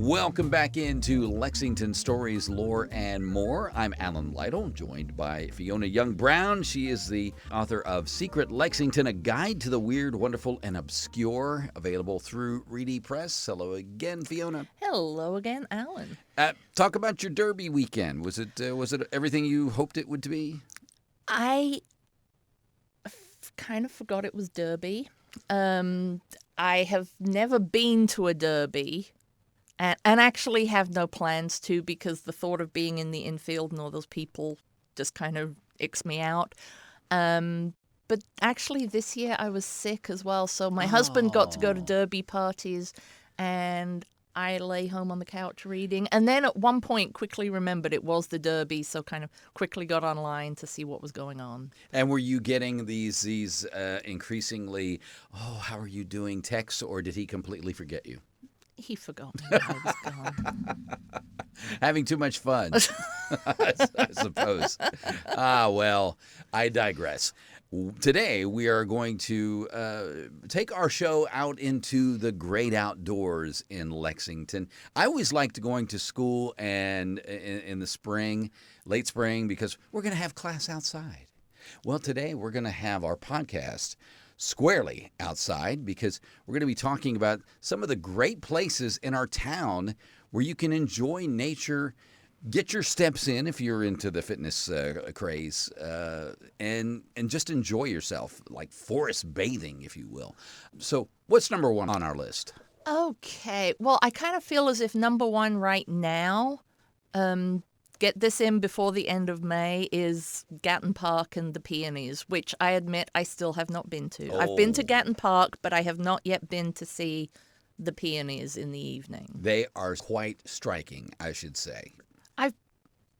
Welcome back into Lexington Stories, Lore, and More. I'm Alan Lytle, joined by Fiona Young Brown. She is the author of Secret Lexington, A Guide to the Weird, Wonderful, and Obscure, available through Reedy Press. Hello again, Fiona. Hello again, Alan. Talk about your Derby weekend. Was it everything you hoped it would be? I kind of forgot it was Derby. I have never been to a Derby. And actually have no plans to, because the thought of being in the infield and all those people just kind of icks me out. But actually this year I was sick as well. So my husband got to go to Derby parties and I lay home on the couch reading. And then at one point quickly remembered it was the Derby. So kind of quickly got online to see what was going on. And were you getting these increasingly, how are you doing texts, or did he completely forget you? He forgot me. I was gone. Having too much fun, I suppose. Well, I digress. Today, we are going to take our show out into the great outdoors in Lexington. I always liked going to school and in the spring, late spring, because we're going to have class outside. Well, today, we're going to have our podcast squarely outside, because we're going to be talking about some of the great places in our town where you can enjoy nature, get your steps in if you're into the fitness craze, and just enjoy yourself, like forest bathing, if you will. So what's number one on our list? Okay. Well, I kind of feel as if number one right now, get this in before the end of May, is Gatton Park and the Peonies, which I admit I still have not been to. I've been to Gatton Park, but I have not yet been to see the Peonies in the evening. They are quite striking, I should say. I've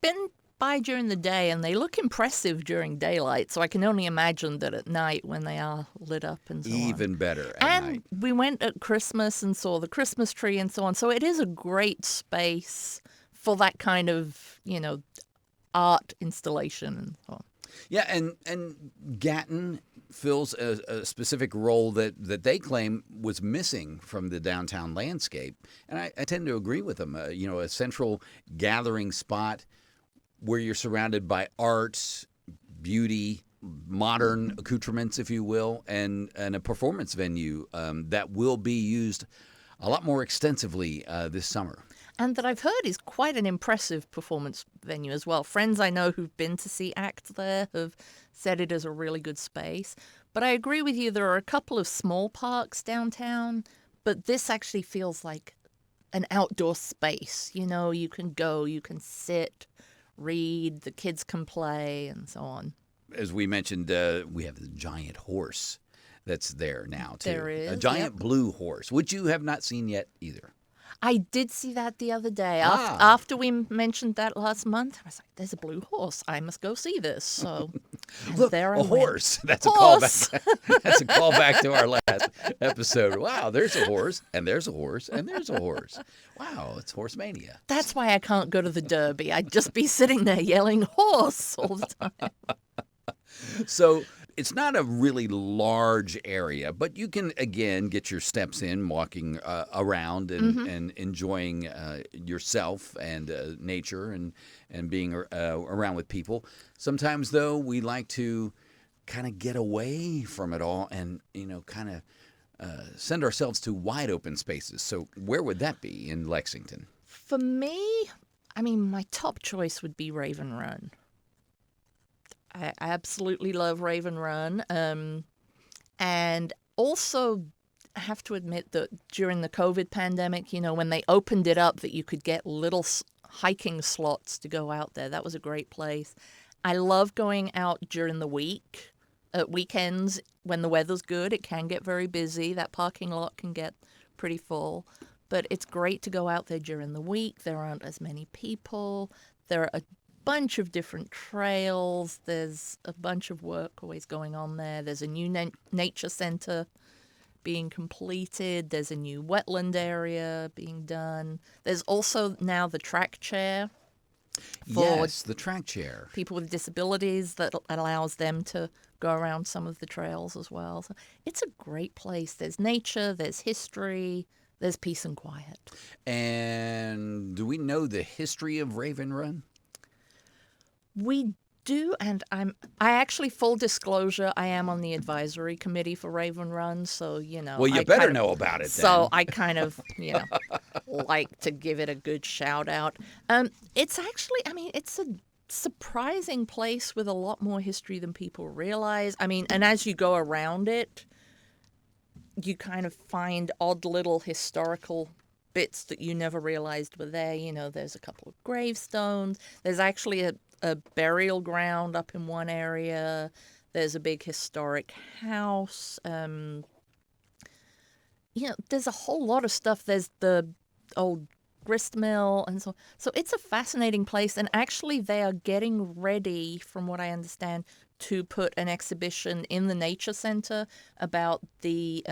been by during the day, and they look impressive during daylight, so I can only imagine that at night when they are lit up and so on. Even better at and night. We went at Christmas and saw the Christmas tree and so on, so it is a great space for that kind of, art installation and so on. Yeah, and Gatton fills a specific role that they claim was missing from the downtown landscape. And I tend to agree with them. A central gathering spot where you're surrounded by art, beauty, modern accoutrements, if you will, and a performance venue that will be used a lot more extensively this summer. And that I've heard is quite an impressive performance venue as well. Friends I know who've been to see acts there have said it is a really good space. But I agree with you, there are a couple of small parks downtown, but this actually feels like an outdoor space. You can go, you can sit, read, the kids can play, and so on. As we mentioned, we have the giant horse that's there now, too. There is. A giant blue horse, which you have not seen yet either. I did see that the other day. After we mentioned that last month, I was like, there's a blue horse. I must go see this. So look, there I a went. Horse. That's Horse. A callback. That's a callback to our last episode. Wow, there's a horse, and there's a horse, and there's a horse. Wow, it's horse mania. That's why I can't go to the Derby. I'd just be sitting there yelling horse all the time. So it's not a really large area, but you can, again, get your steps in walking around and enjoying yourself and nature and being around with people. Sometimes, though, we like to kind of get away from it all and, kind of send ourselves to wide open spaces. So where would that be in Lexington? For me, my top choice would be Raven Run. I absolutely love Raven Run. And also, I have to admit that during the COVID pandemic, when they opened it up that you could get little hiking slots to go out there, that was a great place. I love going out during the week. At weekends, when the weather's good, it can get very busy. That parking lot can get pretty full. But it's great to go out there during the week. There aren't as many people. There are a bunch of different trails. There's a bunch of work always going on there. There's a new nature center being completed. There's a new wetland area being done. There's also now the track chair for Yes, the track chair. people with disabilities that allows them to go around some of the trails as well. So it's a great place. There's nature, there's history, there's peace and quiet. And do we know the history of Raven Run? We do, and I actually, full disclosure, I am on the advisory committee for Raven Run, so, Well, you better know about it then. So I kind of, like to give it a good shout out. It's actually, it's a surprising place with a lot more history than people realize. And as you go around it, you kind of find odd little historical bits that you never realized were there. There's a couple of gravestones. There's actually a burial ground up in one area. There's a big historic house. There's a whole lot of stuff. There's the old grist mill and so on. So it's a fascinating place. And actually they are getting ready, from what I understand, to put an exhibition in the Nature Center about the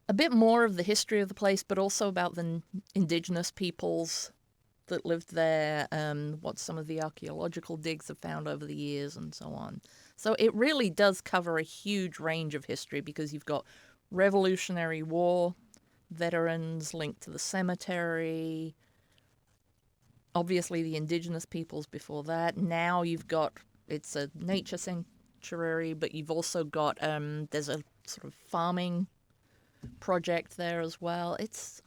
a bit more of the history of the place, but also about the indigenous peoples that lived there, what some of the archaeological digs have found over the years and so on. So it really does cover a huge range of history, because you've got Revolutionary War veterans linked to the cemetery, obviously the indigenous peoples before that. Now it's a nature sanctuary, but you've also got, there's a sort of farming project there as well. It's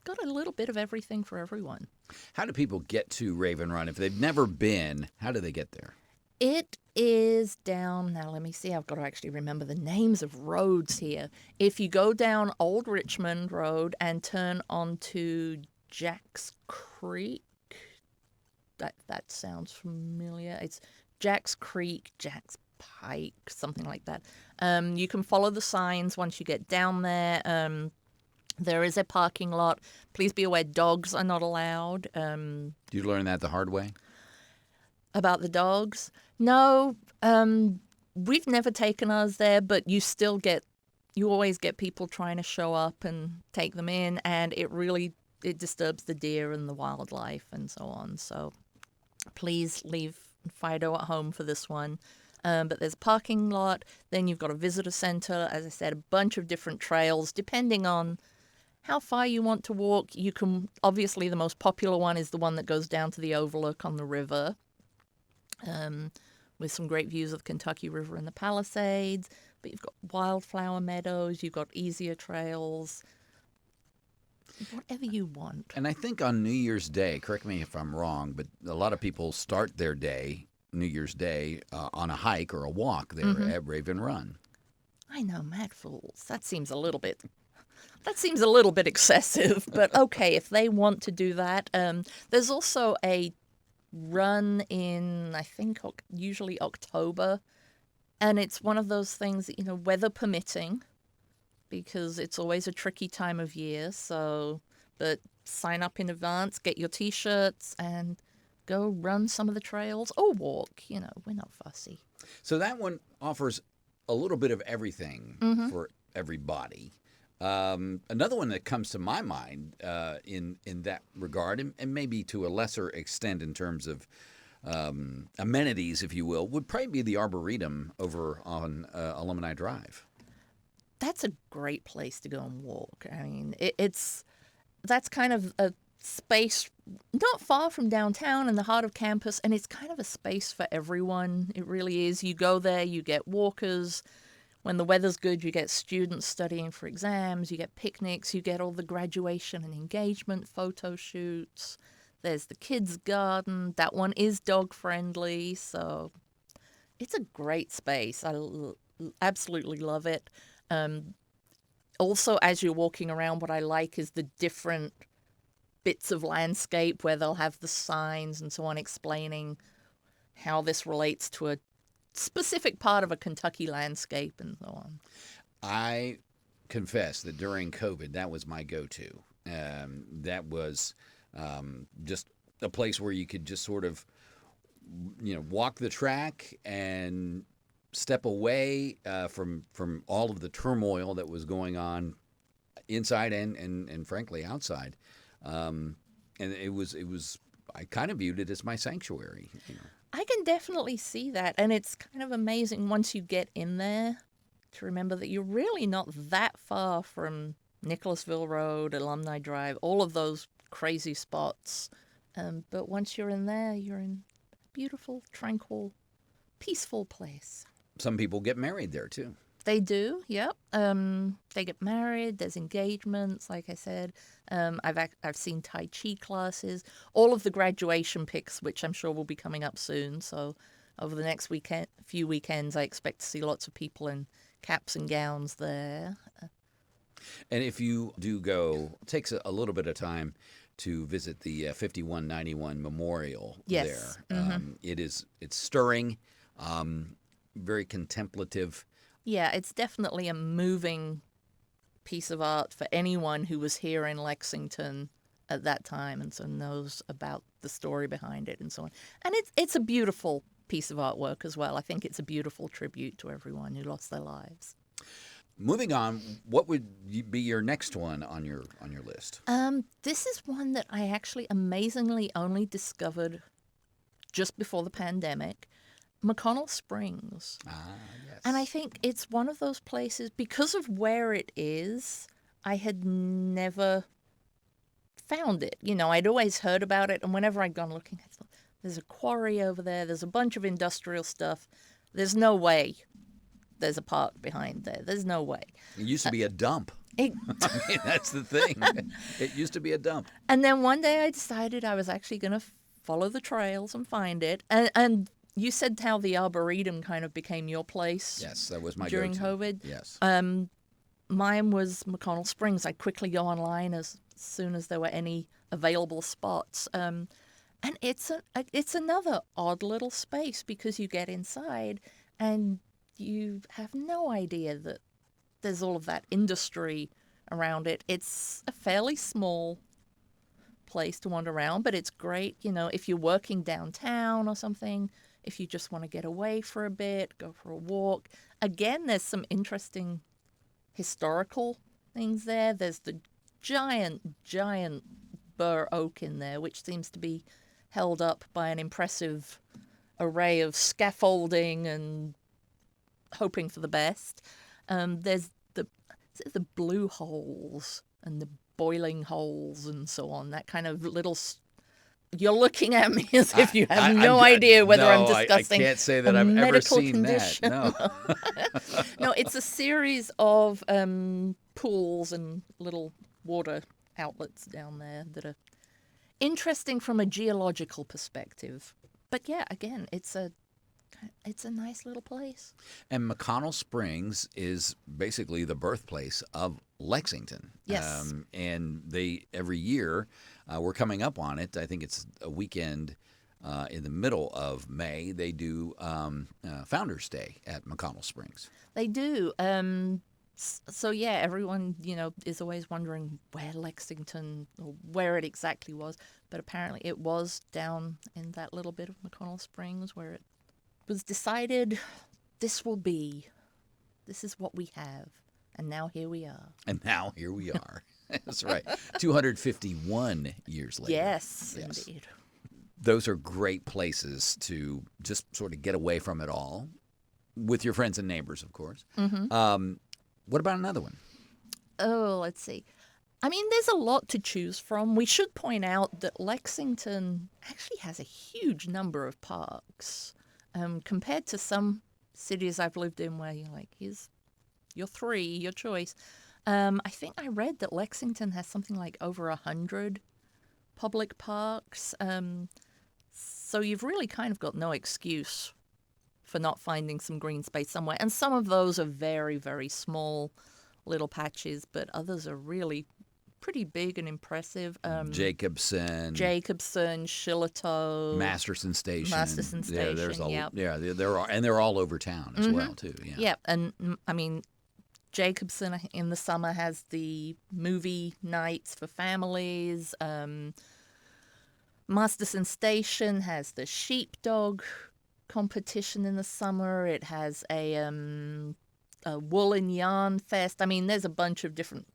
got a little bit of everything for everyone. How do people get to Raven Run? If they've never been, how do they get there? It is down, now let me see, I've got to actually remember the names of roads here. If you go down Old Richmond Road and turn onto Jack's Creek, that sounds familiar. It's Jack's Creek, Jack's Pike, something like that. You can follow the signs once you get down there. There is a parking lot. Please be aware, dogs are not allowed. Did you learn that the hard way? About the dogs? No, we've never taken ours there, but you always get people trying to show up and take them in, and it disturbs the deer and the wildlife and so on. So please leave Fido at home for this one. But there's a parking lot. Then you've got a visitor center. As I said, a bunch of different trails, depending on how far you want to walk. You can, obviously, the most popular one is the one that goes down to the overlook on the river, with some great views of the Kentucky River and the Palisades. But you've got wildflower meadows, you've got easier trails, whatever you want. And I think on New Year's Day, correct me if I'm wrong, but a lot of people start their day, New Year's Day, on a hike or a walk there at Raven Run. I know, mad fools. That seems a little bit excessive, but okay, if they want to do that. There's also a run in, I think, usually October, and it's one of those things that, weather permitting, because it's always a tricky time of year. But sign up in advance, get your T-shirts, and go run some of the trails or walk. We're not fussy. So that one offers a little bit of everything for everybody. Another one that comes to my mind in that regard, and maybe to a lesser extent in terms of amenities, if you will, would probably be the Arboretum over on Alumni Drive. That's a great place to go and walk. That's kind of a space not far from downtown in the heart of campus, and it's kind of a space for everyone. It really is. You go there, you get walkers. When the weather's good, you get students studying for exams, you get picnics, you get all the graduation and engagement photo shoots. There's the kids' garden. That one is dog-friendly, so it's a great space. I absolutely love it. Also, as you're walking around, what I like is the different bits of landscape where they'll have the signs and so on explaining how this relates to a specific part of a Kentucky landscape and so on. I confess that during COVID, that was my go-to. That was just a place where you could just sort of, walk the track and step away from all of the turmoil that was going on inside and frankly outside. And it was I kind of viewed it as my sanctuary. I can definitely see that. And it's kind of amazing once you get in there to remember that you're really not that far from Nicholasville Road, Alumni Drive, all of those crazy spots. But once you're in there, you're in a beautiful, tranquil, peaceful place. Some people get married there too. They do, yep. They get married. There's engagements, like I said. I've seen Tai Chi classes. All of the graduation pics, which I'm sure will be coming up soon. So over the next few weekends, I expect to see lots of people in caps and gowns there. And if you do go, it takes a little bit of time to visit the 5191 Memorial Yes. there. Mm-hmm. It's stirring, very contemplative. Yeah, it's definitely a moving piece of art for anyone who was here in Lexington at that time and so knows about the story behind it and so on. And it's a beautiful piece of artwork as well. I think it's a beautiful tribute to everyone who lost their lives. Moving on, what would be your next one on your list? This is one that I actually amazingly only discovered just before the pandemic. McConnell Springs. Ah, yes. And I think it's one of those places, because of where it is, I had never found it. I'd always heard about it, and whenever I'd gone looking, I thought, there's a quarry over there, there's a bunch of industrial stuff. There's no way there's a park behind there. There's no way. It used to be a dump. I mean, that's the thing. It used to be a dump. And then one day I decided I was actually going to follow the trails and find it. And you said how the Arboretum kind of became your place. Yes, that was my during go-to. COVID. Yes. Mine was McConnell Springs. I'd quickly go online as soon as there were any available spots. And it's another odd little space because you get inside and you have no idea that there's all of that industry around it. It's a fairly small place to wander around, but it's great, if you're working downtown or something, if you just want to get away for a bit, go for a walk. Again, there's some interesting historical things there. There's the giant bur oak in there, which seems to be held up by an impressive array of scaffolding and hoping for the best. There's the blue holes and the boiling holes and so on. That kind of little. You're looking at me as if you have no idea whether I'm discussing. I can't say that I've ever seen condition. that. No. No, it's a series of pools and little water outlets down there that are interesting from a geological perspective. But yeah, again, it's a nice little place. And McConnell Springs is basically the birthplace of Lexington. Yes. And they every year, we're coming up on it. I think it's a weekend in the middle of May. They do Founders Day at McConnell Springs. They do. So yeah, everyone is always wondering where Lexington or where it exactly was. But apparently, it was down in that little bit of McConnell Springs where it was decided this is what we have. And now here we are. That's right. 251 years later. Yes. Indeed. Those are great places to just sort of get away from it all with your friends and neighbors, of course. Mm-hmm. What about another one? Oh, let's see. I mean, there's a lot to choose from. We should point out that Lexington actually has a huge number of parks. Compared to some cities I've lived in where you're like, here's your three, your choice. I think I read that Lexington has something like over 100 public parks. So you've really kind of got no excuse for not finding some green space somewhere. And some of those are very, very small little patches, but others are really pretty big and impressive. Jacobson, Shillito, Masterson Station. Yeah, there's yep. Yeah, they're all over town as well too. Yeah. Yeah, and I mean, Jacobson in the summer has the movie nights for families. Masterson Station has the sheepdog competition in the summer. It has a wool and yarn fest. I mean, there's a bunch of different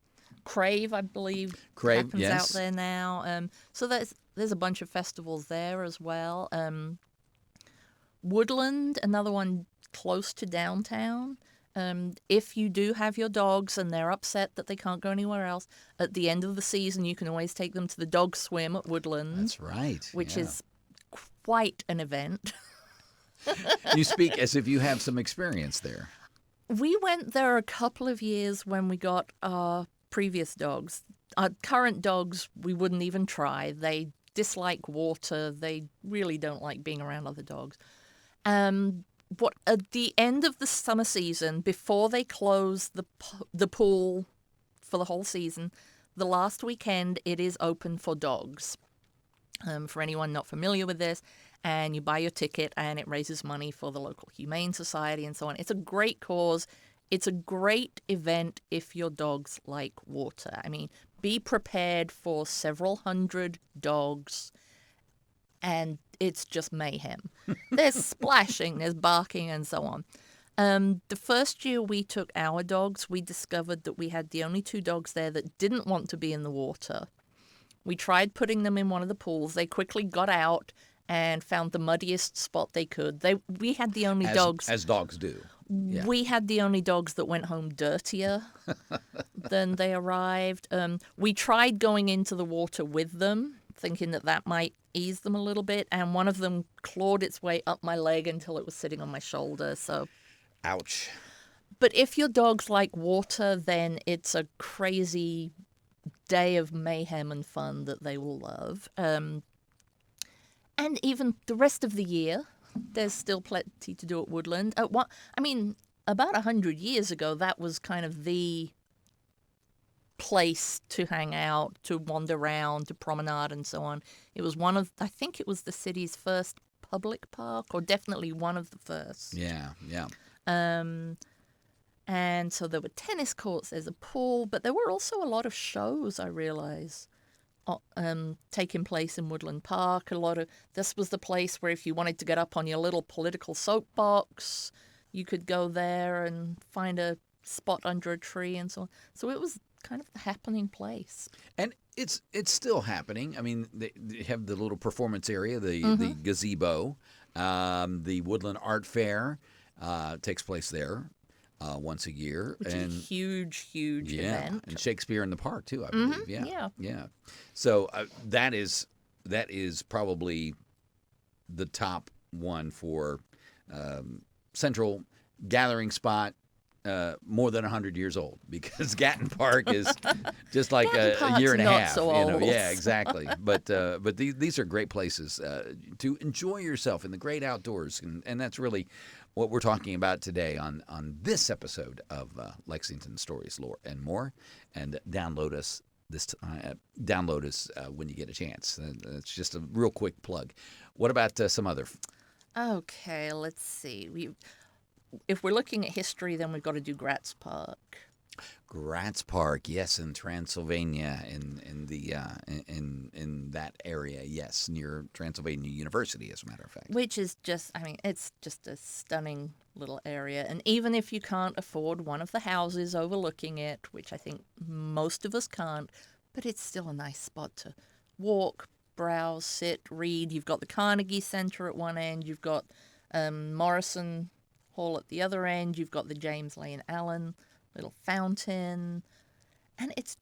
Crave, I believe, Crave, happens yes. out there now. So there's a bunch of festivals there as well. Woodland, another one close to downtown. If you do have your dogs and they're upset that they can't go anywhere else, at the end of the season you can always take them to the dog swim at Woodland. That's right. Which yeah. is quite an event. You speak as if you have some experience there. We went there a couple of years when we got our previous dogs. Our current dogs, we wouldn't even try. They dislike water. They really don't like being around other dogs. At the end of the summer season, before they close the pool for the whole season, the last weekend it is open for dogs. For anyone not familiar with this, and you buy your ticket and it raises money for the local humane society and so on. It's a great cause. It's a great event if your dogs like water. I mean, be prepared for several hundred dogs, and it's just mayhem. There's splashing, there's barking, and so on. The first year we took our dogs, we discovered that we had the only 2 dogs there that didn't want to be in the water. We tried putting them in one of the pools. They quickly got out and found the muddiest spot they could. We had the only dogs. As dogs do. Yeah. We had the only dogs that went home dirtier than they arrived. We tried going into the water with them, thinking that might ease them a little bit, and one of them clawed its way up my leg until it was sitting on my shoulder. So, ouch. But if your dogs like water, then it's a crazy day of mayhem and fun that they will love. And even the rest of the year, there's still plenty to do at Woodland. About 100 years ago, that was kind of the place to hang out, to wander around, to promenade, and so on. It was I think it was the city's first public park, or definitely one of the first. Yeah. And so there were tennis courts, there's a pool, but there were also a lot of shows, I realize, taking place in Woodland Park. This was the place where if you wanted to get up on your little political soapbox, you could go there and find a spot under a tree and so on. So it was kind of the happening place. And it's still happening. I mean, they have the little performance area, the gazebo, the Woodland Art Fair takes place there once a year. Which is a huge event. And Shakespeare in the Park, too, I believe. Yeah. So that is probably the top one for central gathering spot, more than 100 years old, because Gatton Park is just like a year and a half. So old. Yeah, exactly. But these are great places to enjoy yourself in the great outdoors, and that's really what we're talking about today on this episode of Lexington Stories, Lore and More. And download us when you get a chance. It's just a real quick plug. What about some other? Okay, let's see. If we're looking at history, then we've got to do Gratz Park. Gratz Park, yes, in Transylvania, in that area, yes, near Transylvania University, as a matter of fact. Which is it's just a stunning little area. And even if you can't afford one of the houses overlooking it, which I think most of us can't, but it's still a nice spot to walk, browse, sit, read. You've got the Carnegie Center at one end, you've got Morrison Hall at the other end, you've got the James Lane Allen little fountain, and it's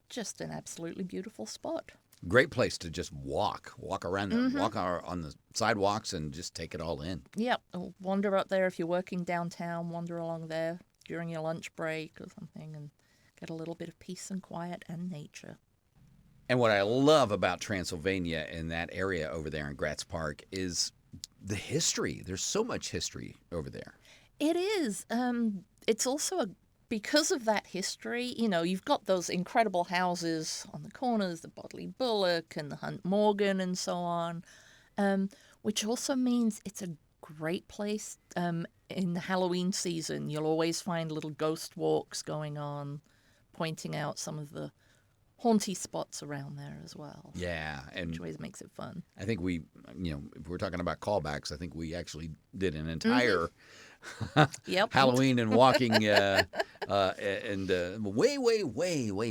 just an absolutely beautiful spot. Great place to just walk around there, walk on the sidewalks and just take it all in. Yep, wander up there if you're working downtown, wander along there during your lunch break or something and get a little bit of peace and quiet and nature. And what I love about Transylvania in that area over there in Gratz Park is the history. There's so much history over there. It is. It's also because of that history, you've got those incredible houses on the corners, the Bodley Bullock and the Hunt Morgan and so on, which also means it's a great place in the Halloween season. You'll always find little ghost walks going on, pointing out some of the haunty spots around there as well. Yeah, and Which always makes it fun. I think we, if we're talking about callbacks, I think we actually did an entire Yep. Halloween and walking, way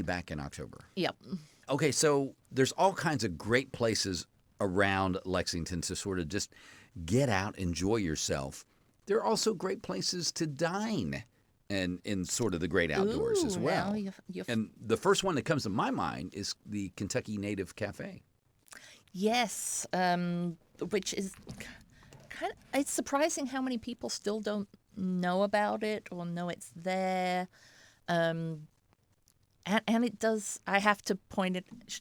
back in October. Yep. Okay, so there's all kinds of great places around Lexington to sort of just get out, enjoy yourself. There are also great places to dine and in sort of the great outdoors as Ooh, well. now you're And the first one that comes to my mind is the Kentucky Native Cafe. Yes, which is it's surprising how many people still don't know about it or know it's there. And it does, I have to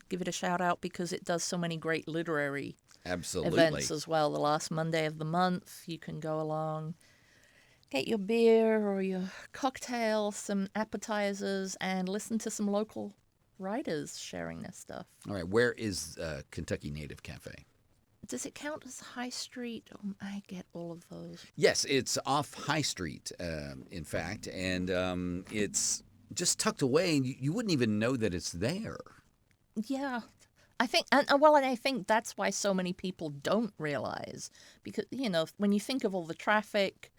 give it a shout out because it does so many great literary Absolutely. events as well. The last Monday of the month, you can go along, get your beer or your cocktail, some appetizers, and listen to some local writers sharing their stuff. All right, where is Kentucky Native Cafe? Does it count as High Street? I get all of those. Yes, it's off High Street, in fact, and it's just tucked away, and you wouldn't even know that it's there. Yeah. I think, and I think that's why so many people don't realize, because, when you think of all the traffic,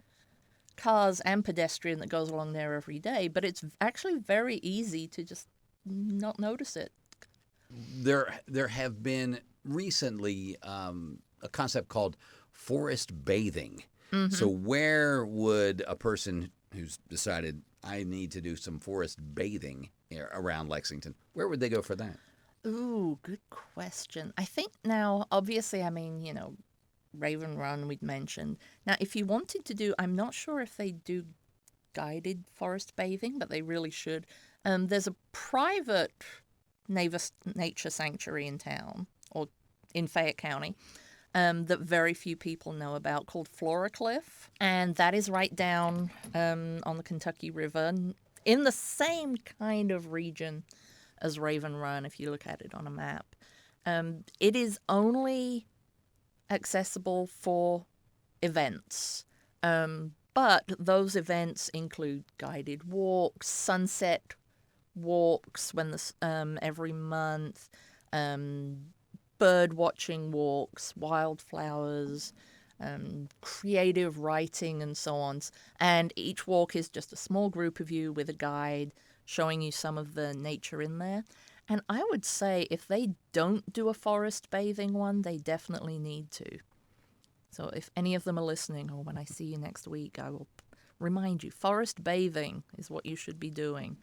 cars and pedestrian that goes along there every day, but it's actually very easy to just not notice it. There have been recently a concept called forest bathing. Mm-hmm. So where would a person who's decided I need to do some forest bathing around Lexington, where would they go for that? Ooh, good question. I think now, obviously, Raven Run we'd mentioned. Now, if you wanted to do, I'm not sure if they do guided forest bathing, but they really should. There's a private nature sanctuary in town, or in Fayette County, that very few people know about, called Flora Cliff. And that is right down on the Kentucky River, in the same kind of region as Raven Run, if you look at it on a map. It is only accessible for events. But those events include guided walks, sunset walks every month, bird watching walks, wildflowers, creative writing, and so on. And each walk is just a small group of you with a guide showing you some of the nature in there. And I would say if they don't do a forest bathing one, they definitely need to. So if any of them are listening, or when I see you next week, I will remind you, forest bathing is what you should be doing.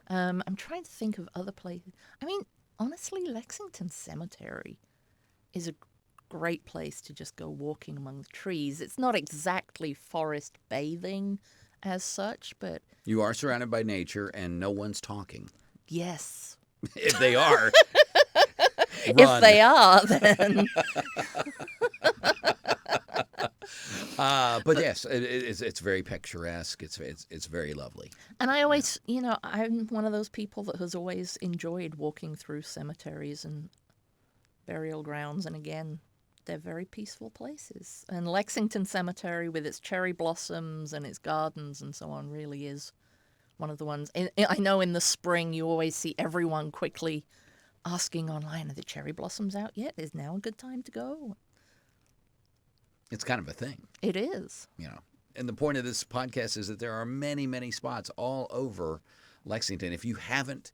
I'm trying to think of other places. I mean, honestly, Lexington Cemetery is a great place to just go walking among the trees. It's not exactly forest bathing as such, but... You are surrounded by nature and no one's talking. Yes. If they are, run. If they are, then... But yes, it's very picturesque. It's very lovely. And I always, I'm one of those people that has always enjoyed walking through cemeteries and burial grounds. And again, they're very peaceful places. And Lexington Cemetery, with its cherry blossoms and its gardens and so on, really is one of the ones. I know in the spring you always see everyone quickly asking online, are the cherry blossoms out yet? Is now a good time to go? It's kind of a thing. It is. And the point of this podcast is that there are many, many spots all over Lexington. If you haven't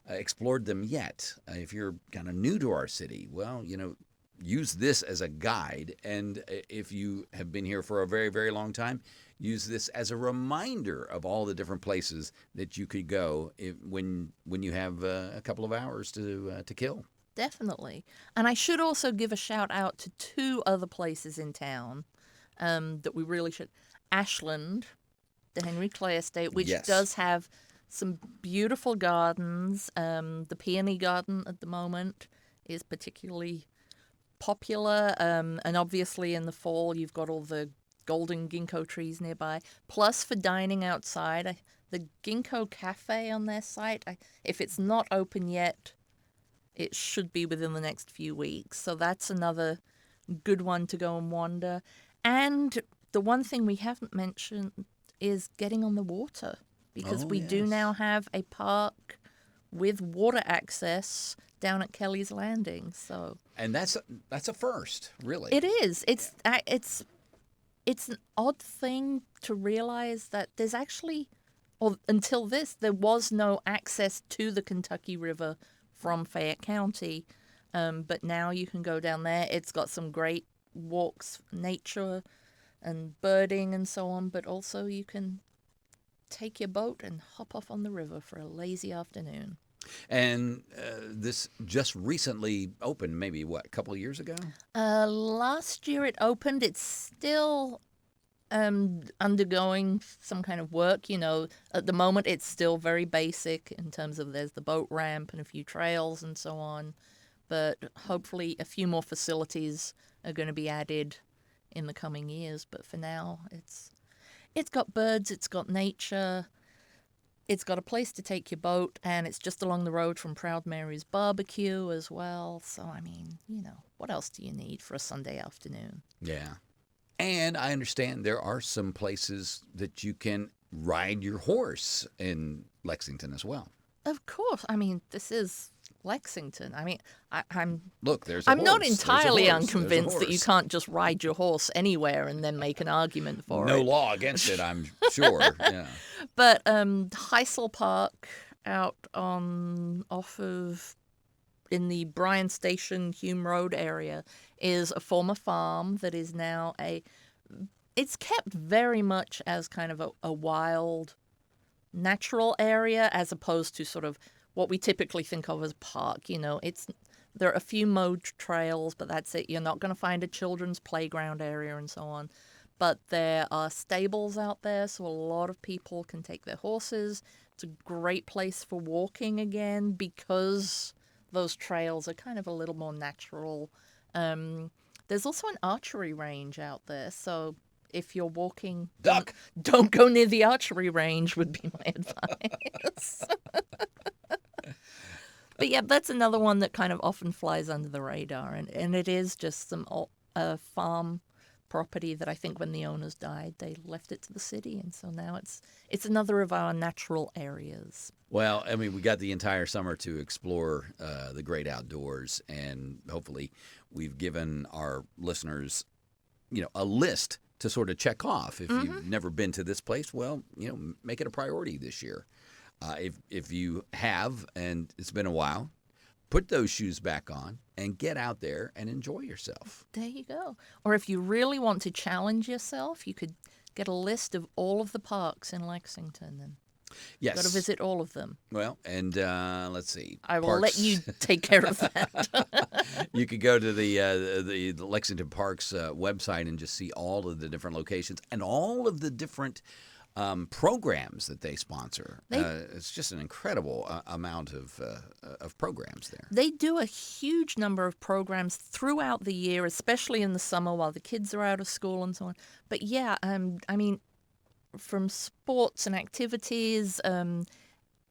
explored them yet, if you're kind of new to our city, well, use this as a guide. And if you have been here for a very, very long time, use this as a reminder of all the different places that you could go when you have a couple of hours to kill. Definitely. And I should also give a shout out to two other places in town that we really should. Ashland, the Henry Clay Estate, which does have some beautiful gardens. The Peony Garden at the moment is particularly popular. And obviously in the fall, you've got all the golden ginkgo trees nearby. Plus, for dining outside, the Ginkgo Cafe on their site, if it's not open yet, it should be within the next few weeks. So that's another good one to go and wander. And the one thing we haven't mentioned is getting on the water, because we do now have a park with water access down at Kelly's Landing. So, and that's a first, really. it is. It's an odd thing to realize that there's actually, or until this, there was no access to the Kentucky River from Fayette County. But now you can go down there. It's got some great walks, nature and birding and so on, but also you can take your boat and hop off on the river for a lazy afternoon. And this just recently opened, maybe, a couple of years ago? Last year it opened. It's still undergoing some kind of work. At the moment it's still very basic in terms of there's the boat ramp and a few trails and so on. But hopefully a few more facilities are going to be added in the coming years. But for now, it's got birds, it's got nature, it's got a place to take your boat, and it's just along the road from Proud Mary's Barbecue as well. So, I mean, what else do you need for a Sunday afternoon? Yeah. And I understand there are some places that you can ride your horse in Lexington as well. Of course. I mean, this is Lexington. I mean, Look, there's a I'm horse. not There's a entirely horse. unconvinced that you can't just ride your horse anywhere and then make an argument for it. No law against it, I'm sure. Yeah. But Heisel Park out off of in the Bryan Station Hume Road area is a former farm that is now it's kept very much as kind of a wild natural area as opposed to sort of what we typically think of as a park. There are a few mowed trails, but that's it. You're not going to find a children's playground area and so on. But there are stables out there, so a lot of people can take their horses. It's a great place for walking again because those trails are kind of a little more natural. There's also an archery range out there, so if you're walking, don't go near the archery range would be my advice. But yeah, that's another one that kind of often flies under the radar, and it is just some farm property that I think when the owners died, they left it to the city, and so now it's another of our natural areas. Well, I mean, we got the entire summer to explore the great outdoors, and hopefully we've given our listeners, a list to sort of check off. If you've never been to this place, well, make it a priority this year. If you have, and it's been a while, put those shoes back on and get out there and enjoy yourself. There you go. Or if you really want to challenge yourself, you could get a list of all of the parks in Lexington and go to visit all of them. Well, and let's see. I will let you take care of that. You could go to the Lexington Parks website and just see all of the different locations and all of the different programs that they sponsor. It's just an incredible amount of programs there. They do a huge number of programs throughout the year, especially in the summer while the kids are out of school and so on. But yeah, I mean, from sports and activities,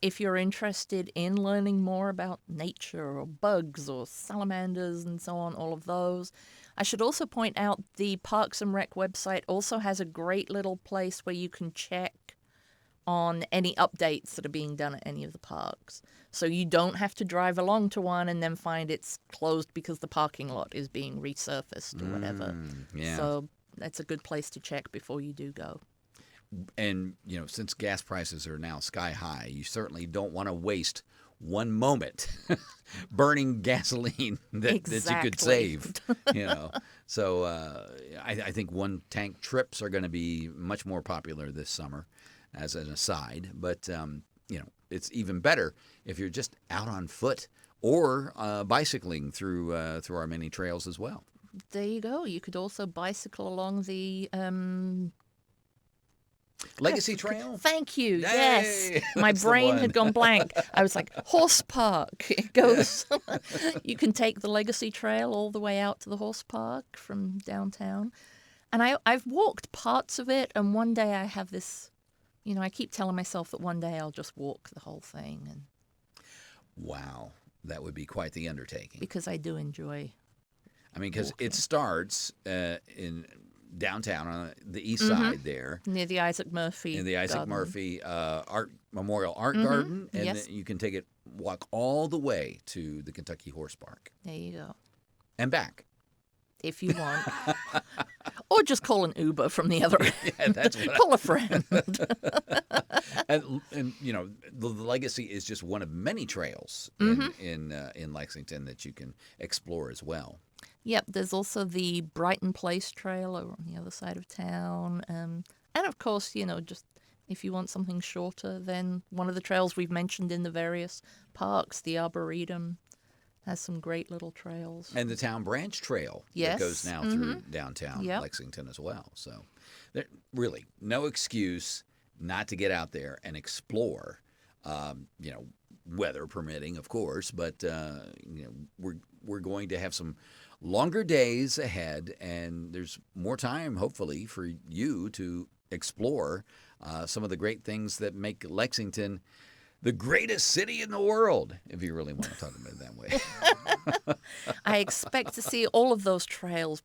if you're interested in learning more about nature or bugs or salamanders and so on, all of those. I should also point out the Parks and Rec website also has a great little place where you can check on any updates that are being done at any of the parks. So you don't have to drive along to one and then find it's closed because the parking lot is being resurfaced or whatever. Yeah. So that's a good place to check before you do go. And, since gas prices are now sky high, you certainly don't want to waste one moment burning gasoline that you could save, So I think one tank trips are going to be much more popular this summer as an aside. But, it's even better if you're just out on foot or bicycling through our many trails as well. There you go. You could also bicycle along the Legacy Trail? Thank you. Yay! Yes. My brain had gone blank. I was like, horse park. It goes. You can take the Legacy Trail all the way out to the horse park from downtown. And I've walked parts of it, and one day I have this, I keep telling myself that one day I'll just walk the whole thing. And wow. That would be quite the undertaking. Because I do enjoy because it starts in downtown on the east side there. Near the Isaac Murphy In the Isaac Garden. Murphy Memorial Art Garden. And yes. then you can take it walk all the way to the Kentucky Horse Park There you go. and back. If you want. Or just call an Uber from the other end. Yeah, that's what Call a friend. and you know, the Legacy is just one of many trails in Lexington that you can explore as well. Yep, there's also the Brighton Place Trail over on the other side of town. And of course, you know, just if you want something shorter, then one of the trails we've mentioned in the various parks, the Arboretum, has some great little trails. And the Town Branch Trail Yes. that goes now through downtown Yep. Lexington as well. So, really, no excuse not to get out there and explore. You know, weather permitting, of course, but you know, we're going to have some longer days ahead, and there's more time, hopefully, for you to explore some of the great things that make Lexington the greatest city in the world, if you really want to talk about it that way. I expect to see all of those trails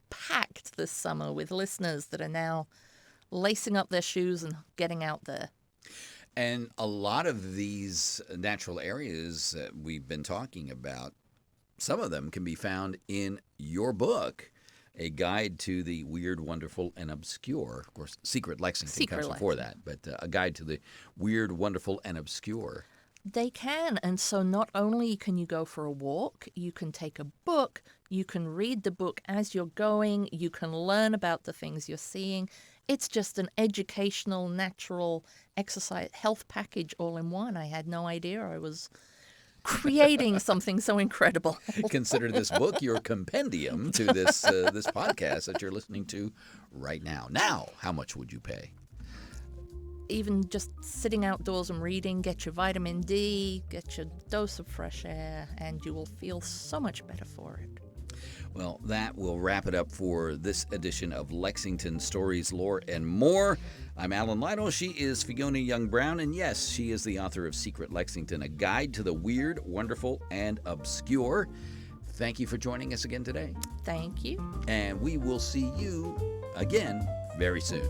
packed this summer with listeners that are now lacing up their shoes and getting out there. And a lot of these natural areas that we've been talking about, some of them can be found in your book, A Guide to the Weird, Wonderful, and Obscure. Of course, Secret Lexington comes before that, but A Guide to the Weird, Wonderful, and Obscure. They can, and so not only can you go for a walk, you can take a book, you can read the book as you're going, you can learn about the things you're seeing. It's just an educational, natural exercise health package all in one. I had no idea I was creating something so incredible. Consider this book your compendium to this this podcast that you're listening to right now. Now, how much would you pay? Even just sitting outdoors and reading, get your vitamin D, get your dose of fresh air, and you will feel so much better for it. Well, that will wrap it up for this edition of Lexington Stories, Lore, and More. I'm Alan Lytle. She is Fiona Young Brown, and yes, she is the author of Secret Lexington, A Guide to the Weird, Wonderful, and Obscure. Thank you for joining us again today. Thank you. And we will see you again very soon.